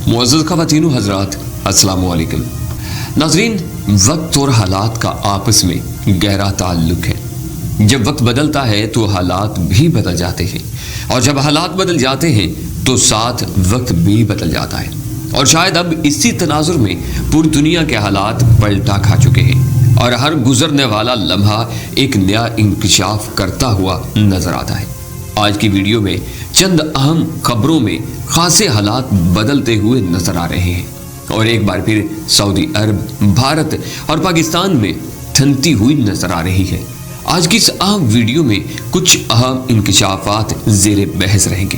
मुअज़्ज़ज़ ख़वातीन व हज़रात, अस्सलामु अलैकुम। नाज़रीन, वक्त और हालात का आपस में गहरा ताल्लुक है। जब वक्त बदलता है तो हालात भी बदल जाते हैं, और जब हालात बदल जाते हैं तो साथ वक्त भी बदल जाता है। और शायद अब इसी तनाजुर में पूरी दुनिया के हालात पलटा खा चुके हैं और हर गुजरने वाला लम्हा एक नया इंकशाफ करता हुआ नजर आता है। आज की वीडियो में चंद अहम खबरों में खासे हालात बदलते हुए नजर आ रहे हैं, और एक बार फिर सऊदी अरब, भारत और पाकिस्तान में थनती हुई नजर आ रही है। आज की इस अहम वीडियो में कुछ अहम इंकशाफात ज़ेरे बहस रहेंगे।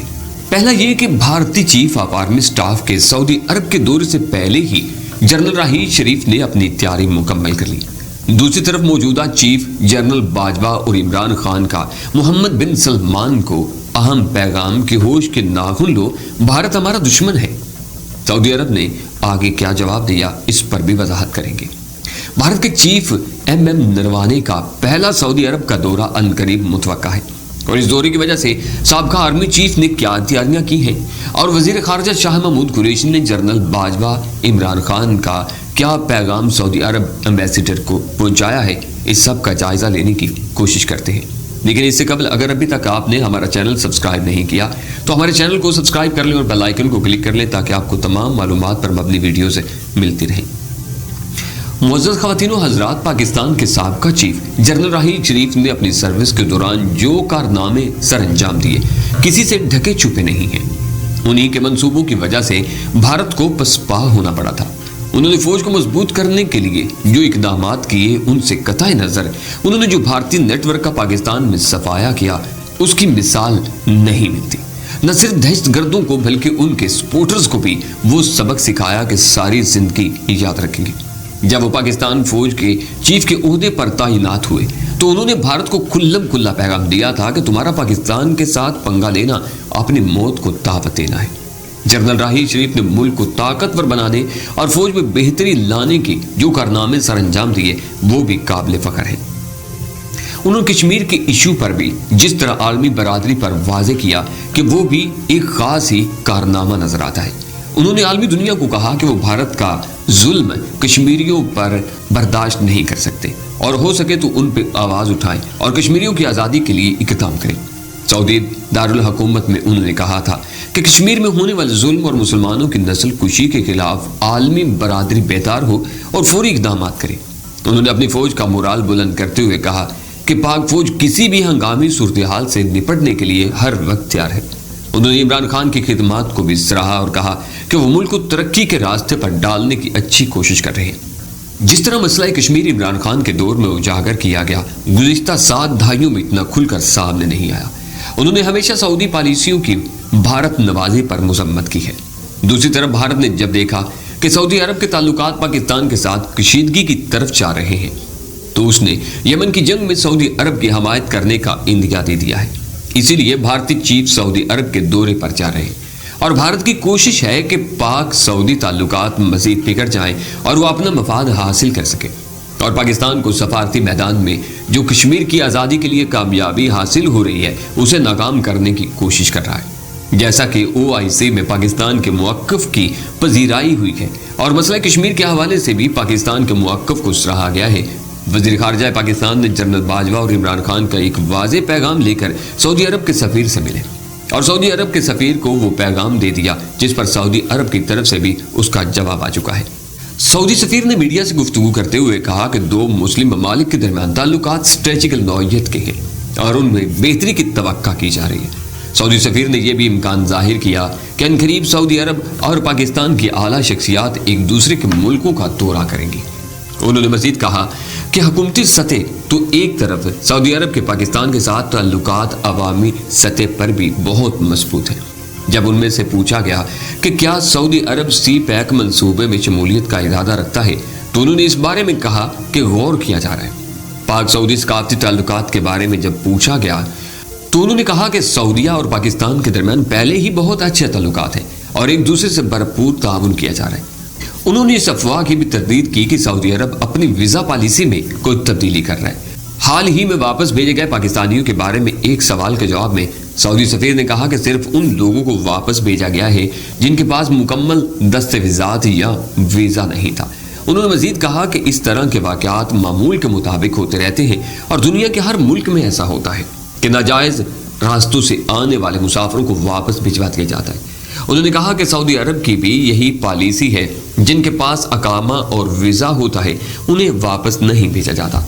पहला ये कि भारतीय चीफ ऑफ आर्मी स्टाफ के सऊदी अरब के दौरे से पहले ही जनरल राहील शरीफ ने अपनी तैयारी मुकम्मल कर ली। दूसरी तरफ मौजूदा चीफ जनरल बाजवा और इमरान खान का मोहम्मद बिन सलमान को अहम पैगाम कि होश के नाखून लो, भारत हमारा दुश्मन है। सऊदी अरब ने आगे क्या जवाब दिया, इस पर भी वजाहत करेंगे। भारत के चीफ MM नरवाने का पहला सऊदी अरब का दौरा अनकरीब मुतवक्का है, और इस दौरे की वजह से साबका आर्मी चीफ ने क्या तैयारियां की हैं और वजीर खारजा शाह महमूद कुरैशी ने जनरल बाजवा इमरान खान का क्या पैगाम सऊदी अरब एम्बेसडर को पहुंचाया है, इस सब का जायजा लेने की कोशिश करते हैं। लेकिन इससे कबल अगर अभी तक आपने हमारा चैनल सब्सक्राइब नहीं किया तो हमारे चैनल को सब्सक्राइब कर लें और बेल आइकन को क्लिक कर लें ताकि आपको तमाम मालूमात पर मबनी वीडियो से मिलती रहें। मुअज़्ज़ज़ ख़वातीन व हज़रात, पाकिस्तान के साबका चीफ जनरल राहील शरीफ ने अपनी सर्विस के दौरान जो कारनामे सर अंजाम दिए किसी से ढके छुपे नहीं हैं। उन्हीं के मंसूबों की वजह से भारत को पसपा होना पड़ा था। उन्होंने फौज को मजबूत करने के लिए जो इकदामात किए उनसे कतई नजर उन्होंने जो भारतीय नेटवर्क का पाकिस्तान में सफाया किया उसकी मिसाल नहीं मिलती। न सिर्फ दहशत गर्दों को बल्कि उनके सपोर्टर्स को भी वो सबक सिखाया कि सारी जिंदगी याद रखेंगे। जब वो पाकिस्तान फौज के चीफ के ओहदे पर तैनात हुए तो उन्होंने भारत को खुल्लम खुल्ला पैगाम दिया था कि तुम्हारा पाकिस्तान के साथ पंगा लेना अपनी मौत को दावत देना है। जनरल राहील शरीफ ने मुल्क को ताकतवर बनाने और फौज में बेहतरी लाने के जो कारनामे सर अंजाम दिए वो भी काबिल फख्र है। उन्होंने कश्मीर के इशू पर भी जिस तरह आलमी बरादरी पर वाजे किया कि वो भी एक खास ही कारनामा नजर आता है। उन्होंने आलमी दुनिया को कहा कि वो भारत का जुल्म कश्मीरियों पर बर्दाश्त नहीं कर सकते और हो सके तो उन पर आवाज उठाएं और कश्मीरियों की आज़ादी के लिए इक़दाम करें। सऊदी दारुल हुकूमत में उन्होंने कहा था कि कश्मीर में होने वाले जुल्म और मुसलमानों की नस्ल कुशी के खिलाफ आलमी बरादरी बेदार हो और फौरी इक़दाम करे। उन्होंने अपनी फौज का मोराल बुलंद करते हुए कहा कि पाक फौज किसी भी हंगामी सूरत हाल से निपटने के लिए हर वक्त तैयार है। उन्होंने इमरान खान की खिदमत को भी सराहा और कहा कि वो मुल्क को तरक्की के रास्ते पर डालने की अच्छी कोशिश कर रहे हैं। जिस तरह मसला कश्मीर इमरान खान के दौर में उजागर किया गया, गुज़िश्ता 7 दहाइयों में इतना खुलकर सामने नहीं आया। उन्होंने हमेशा सऊदी पॉलिसियों की भारत नवाजी पर मजम्मत की है। दूसरी तरफ भारत ने जब देखा कि सऊदी अरब के ताल्लुकात पाकिस्तान के साथ कशीदगी की तरफ जा रहे हैं तो उसने यमन की जंग में सऊदी अरब की हमायत करने का इंदिया दे दिया है। इसीलिए भारतीय चीफ सऊदी अरब के दौरे पर जा रहे हैं, और भारत की कोशिश है कि पाक सऊदी ताल्लुकात मजीद बिगड़ जाएं और वो अपना मफाद हासिल कर सके, और पाकिस्तान को सफारती मैदान में जो कश्मीर की आज़ादी के लिए कामयाबी हासिल हो रही है उसे नाकाम करने की कोशिश कर रहा है। जैसा कि OIC में पाकिस्तान के मुवक्किफ की पजीराई हुई है और मसला कश्मीर के हवाले से भी पाकिस्तान के मुवक्किफ को सराहा गया है। वज़ीर ख़ारजा पाकिस्तान ने जनरल बाजवा और इमरान खान का एक वाज़े पैगाम लेकर सऊदी अरब के सफ़ीर से मिले, और सऊदी अरब के सफ़ीर को वो पैगाम दे दिया जिस पर सऊदी अरब की तरफ से भी उसका जवाब आ चुका है। सऊदी सफ़ीर ने मीडिया से गुफ्तगू करते हुए कहा कि 2 मुस्लिम ममालिक के दरमियान ताल्लुकात स्ट्रेटेजिकल नौइयत के हैं और उनमें बेहतरी की तवक्का की जा रही है। सऊदी सफ़ीर ने यह भी इम्कान जाहिर किया कि अनकरीब सऊदी अरब और पाकिस्तान की आला शख्सियात एक दूसरे के मुल्कों का दौरा करेंगी। उन्होंने मजीद कहा कि हुकूमती सतह तो एक तरफ सऊदी अरब के पाकिस्तान के साथ ताल्लुकात अवामी सतह पर भी बहुत मजबूत है। जब उनमें से पूछा गया कि क्या सऊदी अरब CPEC मंसूबे में शमूलियत का इरादा रखता है तो उन्होंने इस बारे में कहा कि गौर किया जा रहा है। पाक सऊदी सकाफती ताल्लुकात के बारे में जब पूछा गया तो उन्होंने कहा कि सऊदीया और पाकिस्तान के दरमियान पहले ही बहुत अच्छे ताल्लुकात हैं और एक दूसरे से भरपूर ताउन किया जा रहा है। उन्होंने इस अफवाह की भी तरदीद की कि सऊदी अरब अपनी वीज़ा पॉलिसी में कोई तब्दीली कर रहा है। حال ہی میں واپس بھیجے گئے پاکستانیوں کے بارے میں ایک سوال کے جواب میں سعودی سفیر نے کہا کہ صرف ان لوگوں کو واپس بھیجا گیا ہے جن کے پاس مکمل دستاویزات یا ویزا نہیں تھا۔ انہوں نے مزید کہا کہ اس طرح کے واقعات معمول کے مطابق ہوتے رہتے ہیں اور دنیا کے ہر ملک میں ایسا ہوتا ہے کہ ناجائز راستوں سے آنے والے مسافروں کو واپس بھجوا دیا جاتا ہے۔ انہوں نے کہا کہ سعودی عرب کی بھی یہی پالیسی ہے، جن کے پاس اقامہ اور ویزا ہوتا ہے انہیں واپس نہیں بھیجا جاتا۔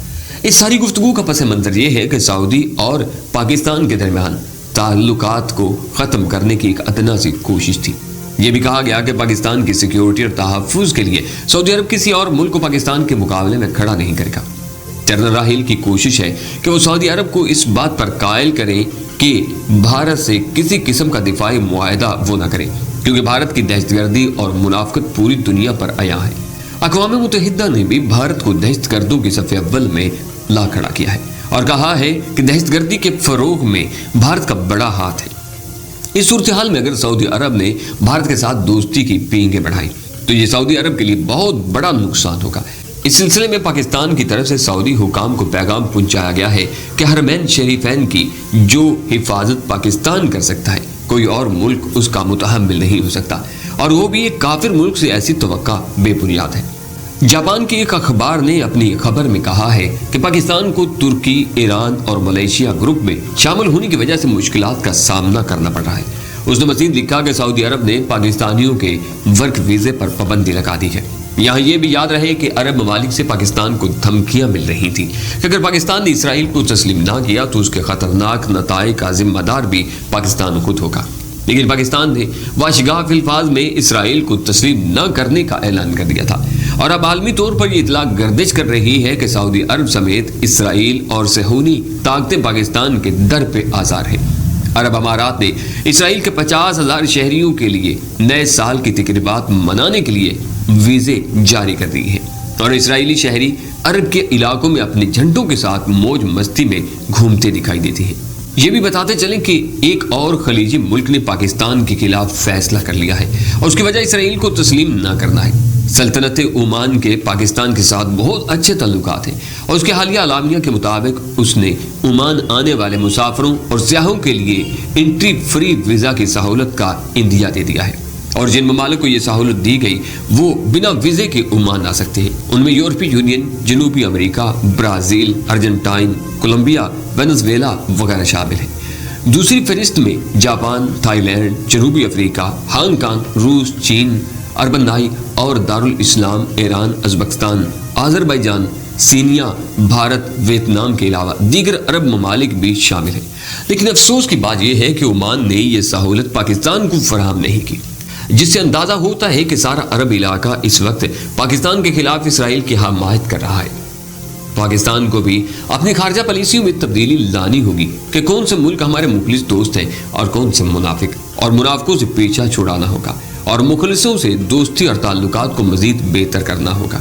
اس ساری گفتگو کا پس منظر یہ ہے کہ سعودی اور پاکستان کے درمیان تعلقات کو ختم کرنے کی ایک ادنا سی کوشش تھی۔ یہ بھی کہا گیا کہ پاکستان کی سیکیورٹی اور تحفظ کے لیے سعودی عرب کسی اور ملک کو پاکستان کے مقابلے میں کھڑا نہیں کرے گا۔ جنرل راحیل کی کوشش ہے کہ وہ سعودی عرب کو اس بات پر قائل کریں کہ بھارت سے کسی قسم کا دفاعی معاہدہ وہ نہ کرے، کیونکہ بھارت کی دہشت گردی اور منافقت پوری دنیا پر عیاں ہے۔ اقوام متحدہ نے بھی بھارت کو دہشت گردوں کی صف اول میں لا کھڑا کیا ہے اور کہا ہے کہ دہشت گردی کے فروغ میں بھارت کا بڑا ہاتھ ہے۔ اس صورتحال میں اگر سعودی عرب نے بھارت کے ساتھ دوستی کی پینگیں بڑھائی تو یہ سعودی عرب کے لیے بہت بڑا نقصان ہوگا۔ اس سلسلے میں پاکستان کی طرف سے سعودی حکام کو پیغام پہنچایا گیا ہے کہ حرمین شریفین کی جو حفاظت پاکستان کر سکتا ہے کوئی اور ملک اس کا متحمل نہیں ہو سکتا، اور وہ بھی ایک کافر ملک سے ایسی توقع بے بنیاد ہے۔ جاپان کے ایک اخبار نے اپنی خبر میں کہا ہے کہ پاکستان کو ترکی، ایران اور ملیشیا گروپ میں شامل ہونے کی وجہ سے مشکلات کا سامنا کرنا پڑ رہا ہے۔ اس نے مزید لکھا کہ سعودی عرب نے پاکستانیوں کے ورک ویزے پر پابندی لگا دی ہے۔ یہاں یہ بھی یاد رہے کہ عرب ممالک سے پاکستان کو دھمکیاں مل رہی تھیں کہ اگر پاکستان نے اسرائیل کو تسلیم نہ کیا تو اس کے خطرناک نتائج کا ذمہ دار بھی پاکستان خود ہوگا، لیکن پاکستان نے واشگاہ فی الفاظ میں اسرائیل کو تسلیم نہ کرنے کا اعلان کر دیا تھا، اور اب عالمی طور پر یہ اطلاع گردش کر رہی ہے کہ سعودی عرب سمیت اسرائیل اور صہیونی طاقتیں پاکستان کے در پہ آزار ہیں۔ عرب امارات نے اسرائیل کے 50,000 شہریوں کے لیے نئے سال کی تقریبات منانے کے لیے ویزے جاری کر دی ہیں، اور اسرائیلی شہری عرب کے علاقوں میں اپنے جھنڈوں کے ساتھ موج مستی میں گھومتے دکھائی دیتے ہیں۔ یہ بھی بتاتے چلیں کہ ایک اور خلیجی ملک نے پاکستان کے خلاف فیصلہ کر لیا ہے اور اس کی وجہ اسرائیل کو تسلیم نہ کرنا ہے۔ سلطنت عمان کے پاکستان کے ساتھ بہت اچھے تعلقات ہیں، اور اس کے حالیہ اعلامیہ کے مطابق اس نے عمان آنے والے مسافروں اور سیاحوں کے لیے انٹری فری ویزا کی سہولت کا عندیہ دے دیا ہے، اور جن ممالک کو یہ سہولت دی گئی وہ بنا ویزے کے عمان آ سکتے ہیں۔ ان میں یورپی یونین، جنوبی امریکہ، برازیل، ارجنٹائن، کولمبیا، وینزویلا وغیرہ شامل ہیں۔ دوسری فہرست میں جاپان، تھائی لینڈ، جنوبی افریقہ، ہانگ کانگ، روس، چین، ارمنائی اور دارالاسلام، ایران، ازبکستان، آذربائیجان، سینیا، بھارت، ویتنام کے علاوہ دیگر عرب ممالک بھی شامل ہیں۔ لیکن افسوس کی بات یہ ہے کہ عمان نے یہ سہولت پاکستان کو فراہم نہیں کی، جس سے اندازہ ہوتا ہے کہ سارا عرب علاقہ اس وقت پاکستان کے خلاف اسرائیل کی حمایت کر رہا ہے۔ پاکستان کو بھی اپنی خارجہ پالیسیوں میں تبدیلی لانی ہوگی کہ کون سے ملک ہمارے مخلص دوست ہیں اور کون سے منافق، اور منافقوں سے پیچھا چھڑانا ہوگا اور مخلصوں سے دوستی اور تعلقات کو مزید بہتر کرنا ہوگا۔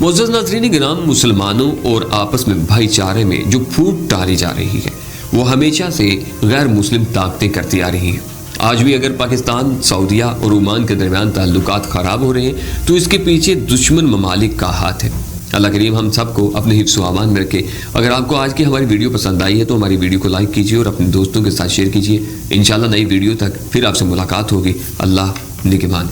معزز ناظرین گرام، مسلمانوں اور آپس میں بھائی چارے میں جو پھوٹ ڈالی جا رہی ہے وہ ہمیشہ سے غیر مسلم طاقتیں کرتی آ رہی ہیں۔ آج بھی اگر پاکستان، سعودیہ اور عمان کے درمیان تعلقات خراب ہو رہے ہیں تو اس کے پیچھے دشمن ممالک کا ہاتھ ہے۔ اللہ کریم ہم سب کو اپنے حفظ و امان میں رکھے۔ اگر آپ کو آج کی ہماری ویڈیو پسند آئی ہے تو ہماری ویڈیو کو لائک کیجیے اور اپنے دوستوں کے ساتھ شیئر کیجیے۔ انشاءاللہ نئی ویڈیو تک پھر آپ سے ملاقات ہوگی۔ اللہ نگہبان۔